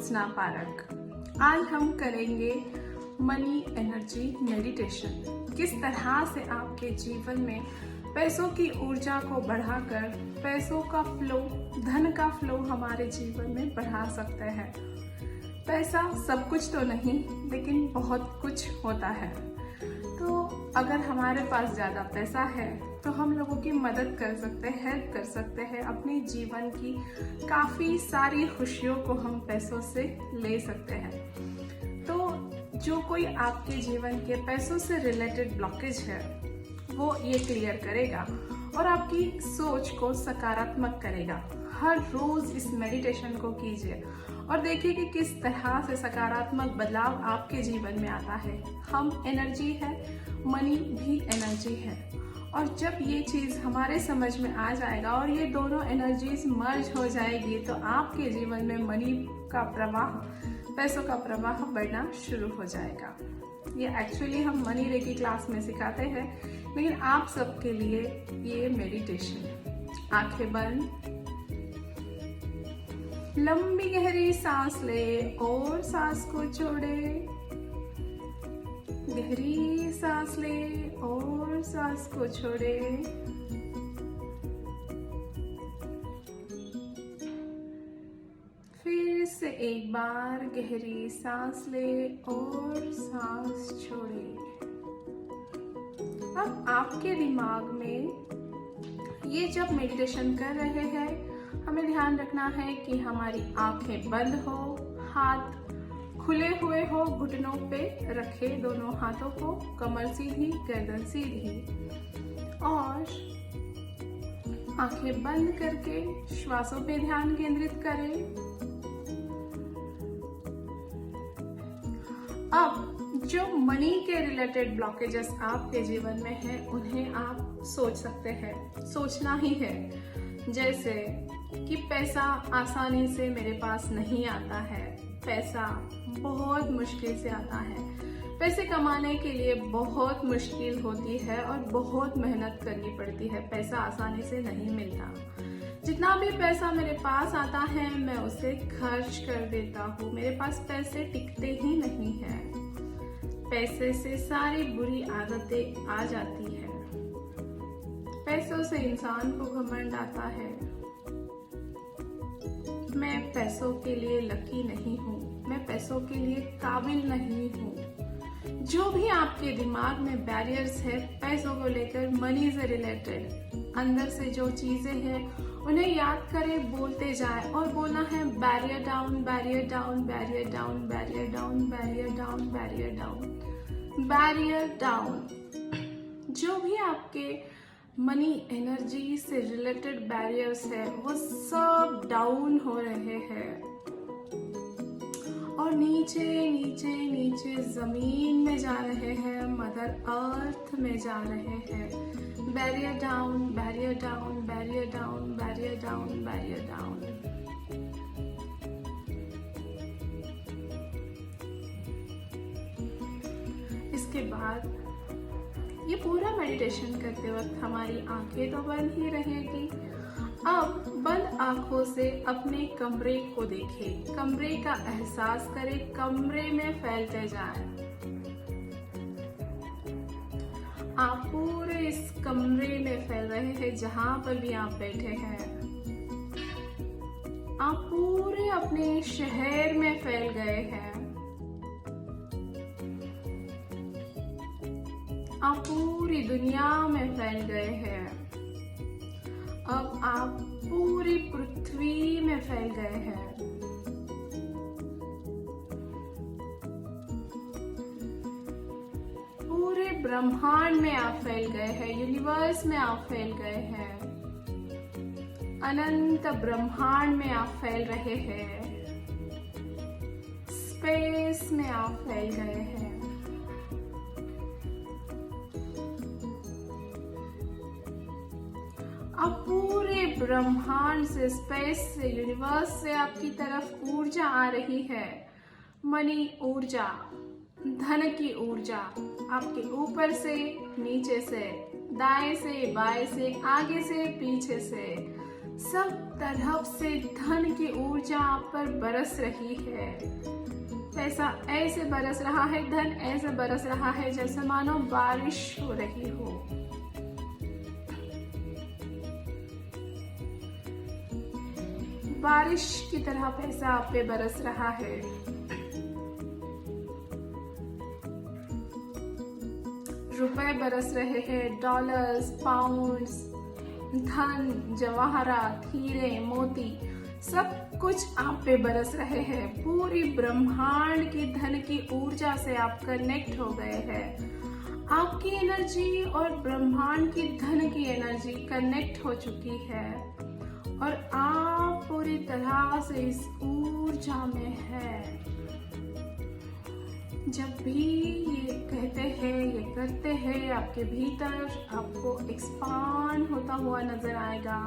Jyotsna park. आज हम करेंगे मनी एनर्जी मेडिटेशन। किस तरह से आपके जीवन में पैसों की ऊर्जा को बढ़ाकर पैसों का फ्लो, धन का फ्लो हमारे जीवन में बढ़ा सकते हैं। पैसा सब कुछ तो नहीं, लेकिन बहुत कुछ होता है। तो अगर हमारे पास ज़्यादा पैसा है तो हम लोगों की मदद कर सकते हैं, हेल्प कर सकते हैं। अपने जीवन की काफ़ी सारी खुशियों को हम पैसों से ले सकते हैं। तो जो कोई आपके जीवन के पैसों से रिलेटेड ब्लॉकेज है वो ये क्लियर करेगा और आपकी सोच को सकारात्मक करेगा। हर रोज़ इस मेडिटेशन को कीजिए और देखिए कि किस तरह से सकारात्मक बदलाव आपके जीवन में आता है। हम एनर्जी है, मनी भी एनर्जी है, और जब ये चीज़ हमारे समझ में आ जाएगा और ये दोनों एनर्जीज मर्ज हो जाएगी तो आपके जीवन में मनी का प्रवाह, पैसों का प्रवाह बढ़ना शुरू हो जाएगा। ये एक्चुअली हम मनी रेकी क्लास में सिखाते हैं, लेकिन आप सबके लिए ये मेडिटेशन। आंखें बंद, लंबी गहरी सांस ले और सांस को छोड़े। गहरी सांस ले और सांस को छोड़े। फिर से एक बार गहरी सांस ले और सांस छोड़े। अब आपके दिमाग में ये जब मेडिटेशन कर रहे हैं, हमें ध्यान रखना है कि हमारी आंखें बंद हो, हाथ खुले हुए हो, घुटनों पे रखे दोनों हाथों को, कमर सीधी, गर्दन सीधी, और आंखें बंद करके श्वासों पे ध्यान केंद्रित करें। अब जो मनी के रिलेटेड ब्लॉकेजेस आपके जीवन में है उन्हें आप सोच सकते हैं, सोचना ही है। जैसे कि पैसा आसानी से मेरे पास नहीं आता है, पैसा बहुत मुश्किल से आता है, पैसे कमाने के लिए बहुत मुश्किल होती है और बहुत मेहनत करनी पड़ती है, पैसा आसानी से नहीं मिलता। जितना भी पैसा मेरे पास आता है मैं उसे खर्च कर देता हूँ, मेरे पास पैसे टिकते ही नहीं हैं। पैसे से सारी बुरी आदतें आ जाती है। पैसों से इंसान को घमंड आता है। मैं पैसों के लिए लकी नहीं हूँ, मैं पैसों के लिए काबिल नहीं हूँ। जो भी आपके दिमाग में बैरियर्स है पैसों को लेकर, मनी से रिलेटेड, अंदर से जो चीजें हैं उन्हें याद करें, बोलते जाए और बोलना है barrier down, barrier down, barrier down, barrier down, barrier down, barrier down, barrier down. जो भी आपके मनी एनर्जी से रिलेटेड बैरियर्स है वो सब डाउन हो रहे हैं और नीचे नीचे नीचे जमीन में जा रहे हैं, मदर अर्थ में जा रहे हैं। Barrier down, barrier down, barrier down, barrier down, barrier down. इसके बाद ये पूरा मेडिटेशन करते वक्त हमारी आंखें तो बंद ही रहेगी। अब बंद आंखों से अपने कमरे को देखें, कमरे का एहसास करें, कमरे में फैलते जाएं। आप पूरे इस कमरे में फैल रहे हैं जहां पर भी आप बैठे हैं। आप पूरे अपने शहर में फैल गए हैं। आप पूरी दुनिया में फैल गए हैं। अब आप पूरी पृथ्वी में फैल गए हैं। पूरे ब्रह्मांड में आप फैल गए हैं, यूनिवर्स में आप फैल गए हैं, अनंत ब्रह्मांड में आप फैल रहे हैं, स्पेस में आप फैल गए हैं। अब पूरे ब्रह्मांड से, स्पेस से, यूनिवर्स से आपकी तरफ ऊर्जा आ रही है। मनी ऊर्जा, धन की ऊर्जा आपके ऊपर से, नीचे से, दाएं से, बाएं से, आगे से, पीछे से, सब तरफ से धन की ऊर्जा आप पर बरस रही है। पैसा ऐसे बरस रहा है, धन ऐसे बरस रहा है जैसे मानो बारिश हो रही हो। बारिश की तरह पैसा आप पे बरस रहा है। रुपए बरस रहे हैं, डॉलर्स, पाउंड्स, धन, जवाहरात, हीरे, मोती, सब कुछ आप पे बरस रहे हैं। पूरी ब्रह्मांड की धन की ऊर्जा से आप कनेक्ट हो गए हैं। आपकी एनर्जी और ब्रह्मांड की धन की एनर्जी कनेक्ट हो चुकी है और आप पूरी तरह से इस ऊर्जा में है। जब भी ये कहते हैं, ये करते हैं, आपके भीतर आपको एक्सपांड होता हुआ नजर आएगा।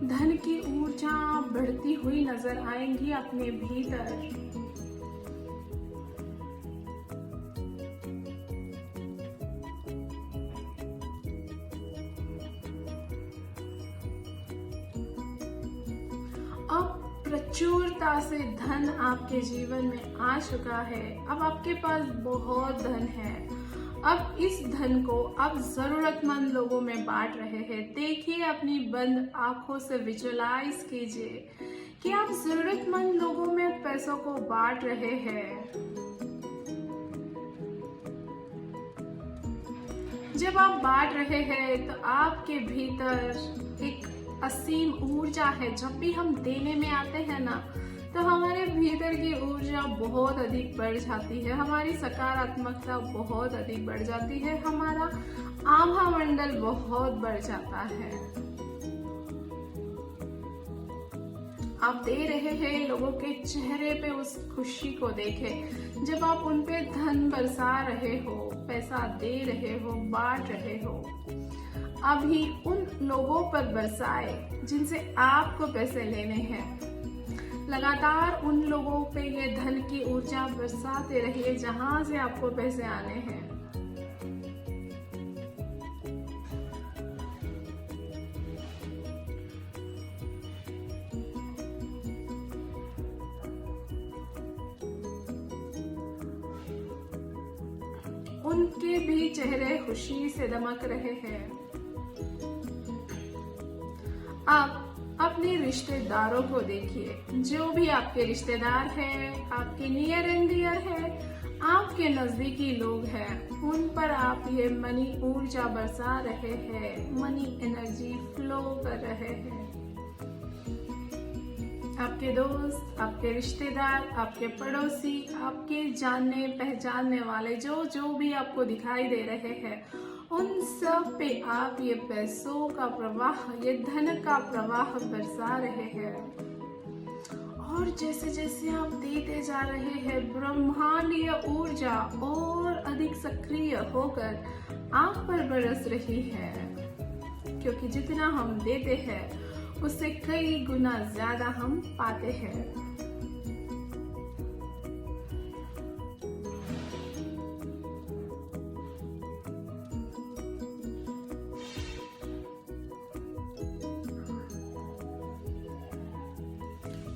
धन की ऊर्जा बढ़ती हुई नजर आएंगी अपने भीतर। अब प्रचुरता से धन आपके जीवन में आ चुका है। अब आपके पास बहुत धन है। अब इस धन को आप जरूरतमंद लोगों में बांट रहे हैं। देखिए, अपनी बंद आंखों से विजुअलाइज कीजिए कि आप जरूरतमंद लोगों में पैसों को बांट रहे हैं। जब आप बांट रहे हैं तो आपके भीतर एक असीम ऊर्जा है। जब भी हम देने में आते हैं ना, तो हमारे भीतर की ऊर्जा बहुत अधिक बढ़ जाती है। हमारी सकारात्मकता बहुत अधिक बढ़ जाती है। हमारा आभा मंडल बहुत बढ़ जाता है। आप दे रहे हैं, लोगों के चेहरे पे उस खुशी को देखें। जब आप उन पे धन बरसा रहे हो, पैसा दे रहे हो, बांट रहे हो, अभी उन लोगों पर बरसाए जिनसे आपको पैसे लेने हैं। लगातार उन लोगों पे ये धन की ऊर्जा बरसाते रहिए जहां से आपको पैसे आने हैं। उनके भी चेहरे खुशी से दमक रहे हैं। आप अपने रिश्तेदारों को देखिए। जो भी आपके रिश्तेदार हैं, आपके नियर एंड डियर है, आपके नजदीकी लोग हैं, उन पर आप ये मनी ऊर्जा बरसा रहे हैं। मनी एनर्जी फ्लो कर रहे हैं। आपके दोस्त, आपके रिश्तेदार, आपके पड़ोसी, आपके जानने पहचानने वाले जो भी आपको दिखाई दे रहे हैं, उन सब पे आप ये पैसों का प्रवाह, ये धन का प्रवाह बरसा रहे हैं। और जैसे जैसे आप देते जा रहे हैं, ब्रह्मांडीय ऊर्जा और अधिक सक्रिय होकर आप पर बरस रही है। क्योंकि जितना हम देते हैं, उससे कई गुना ज्यादा हम पाते हैं।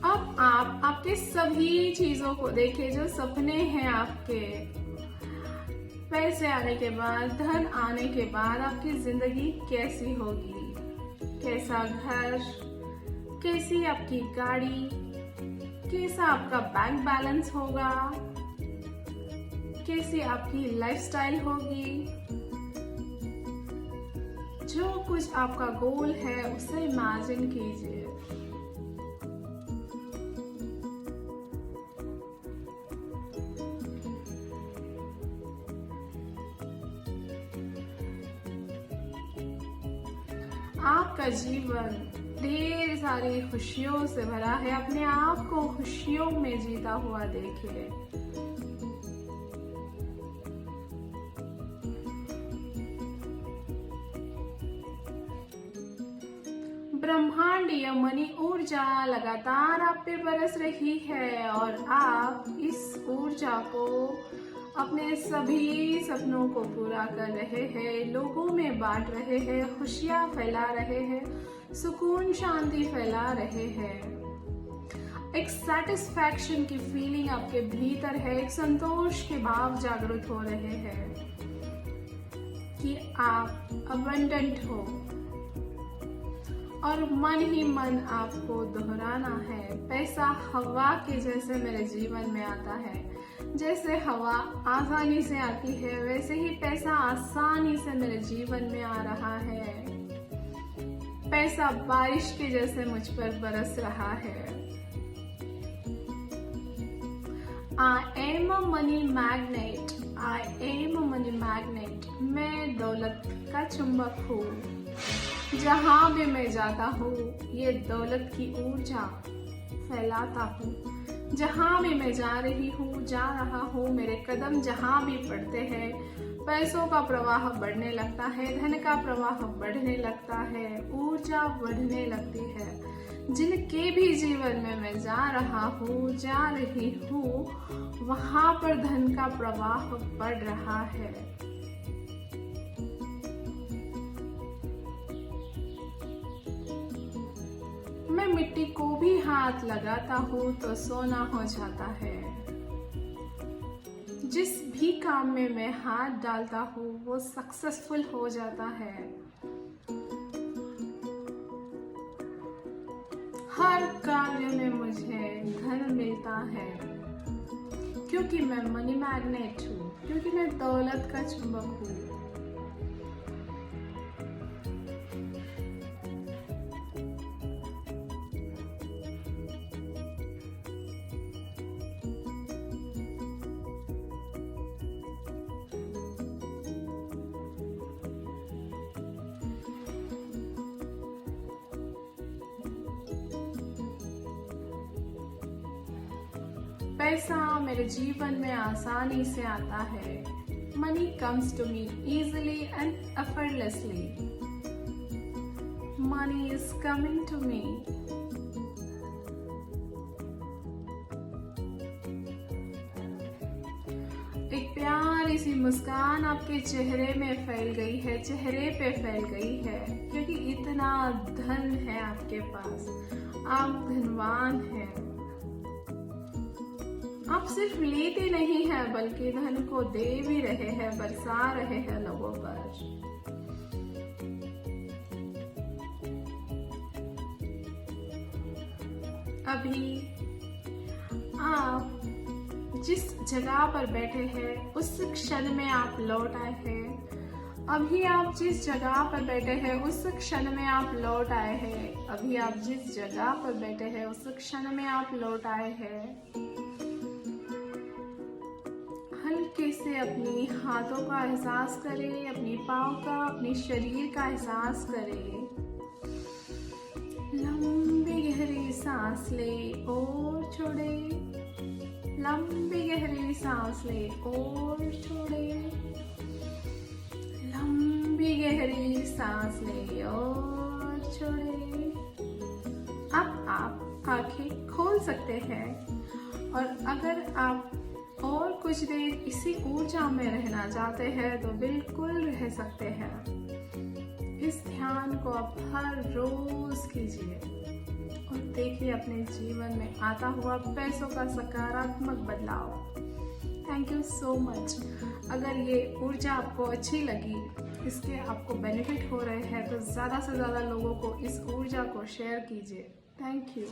अब आप आपके सभी चीजों को देखिए जो सपने हैं आपके। पैसे आने के बाद, धन आने के बाद आपकी जिंदगी कैसी होगी? कैसा घर, कैसी आपकी गाड़ी, कैसा आपका बैंक बैलेंस होगा, कैसी आपकी लाइफस्टाइल होगी। जो कुछ आपका गोल है उसे इमेजिन कीजिए। आपका जीवन ढेर सारी खुशियों से भरा है। अपने आप को खुशियों में जीता हुआ देखिए। ब्रह्मांडीय मनी ऊर्जा लगातार आप पे बरस रही है और आप इस ऊर्जा को अपने सभी सपनों को पूरा कर रहे हैं, लोगों में बांट रहे हैं, खुशियाँ फैला रहे हैं, सुकून शांति फैला रहे हैं। एक सेटिस्फैक्शन की फीलिंग आपके भीतर है, एक संतोष के भाव जागृत हो रहे हैं कि आप अबंडेंट हो, और मन ही मन आपको दोहराना है। पैसा हवा के जैसे मेरे जीवन में आता है, जैसे हवा आसानी से आती है वैसे ही पैसा आसानी से मेरे जीवन में आ रहा है। पैसा बारिश के जैसे मुझ पर बरस रहा है। I am a money magnet. I am a money magnet. मैं दौलत का चुंबक हूँ। जहाँ भी मैं जाता हूँ ये दौलत की ऊर्जा फैलाता हूँ। जहाँ भी मैं जा रही हूँ, जा रहा हूँ, मेरे कदम जहाँ भी पड़ते हैं पैसों का प्रवाह बढ़ने लगता है, धन का प्रवाह बढ़ने लगता है, ऊर्जा बढ़ने लगती है। जिनके भी जीवन में मैं जा रहा हूँ, जा रही हूँ, वहाँ पर धन का प्रवाह बढ़ रहा है। मैं मिट्टी को भी हाथ लगाता हूँ तो सोना हो जाता है। जिस भी काम में मैं हाथ डालता हूँ वो सक्सेसफुल हो जाता है। हर कार्य में मुझे धन मिलता है क्योंकि मैं मनी मैग्नेट हूँ, क्योंकि मैं दौलत का चुंबक हूँ। पैसा मेरे जीवन में आसानी से आता है। Money comes to me easily and effortlessly. Money is coming to me. एक प्यारी सी मुस्कान आपके चेहरे में फैल गई है, चेहरे पे फैल गई है, क्योंकि इतना धन है आपके पास। आप धनवान हैं। आप सिर्फ लेते नहीं हैं बल्कि धन को दे भी रहे हैं, बरसा रहे हैं लोगों पर। अभी आप जिस जगह पर बैठे हैं उस क्षण में आप लौट आए हैं। अभी आप जिस जगह पर बैठे हैं उस क्षण में आप लौट आए हैं। अभी आप जिस जगह पर बैठे हैं उस क्षण में आप लौट आए हैं। हल्के से अपनी हाथों का एहसास करें, अपनी पाँव का, अपने शरीर का एहसास करें। लंबी गहरी सांस ले और छोड़े, लंबी गहरी सांस ले और छोड़े, लंबी गहरी सांस ले और छोड़े। अब आप आंखें खोल सकते हैं और अगर आप और कुछ देर इसी ऊर्जा में रहना चाहते हैं तो बिल्कुल रह सकते हैं। इस ध्यान को आप हर रोज कीजिए और देखिए अपने जीवन में आता हुआ पैसों का सकारात्मक बदलाव। Thank you so much. अगर ये ऊर्जा आपको अच्छी लगी, इसके आपको बेनिफिट हो रहे हैं तो ज़्यादा से ज़्यादा लोगों को इस ऊर्जा को शेयर कीजिए। Thank you.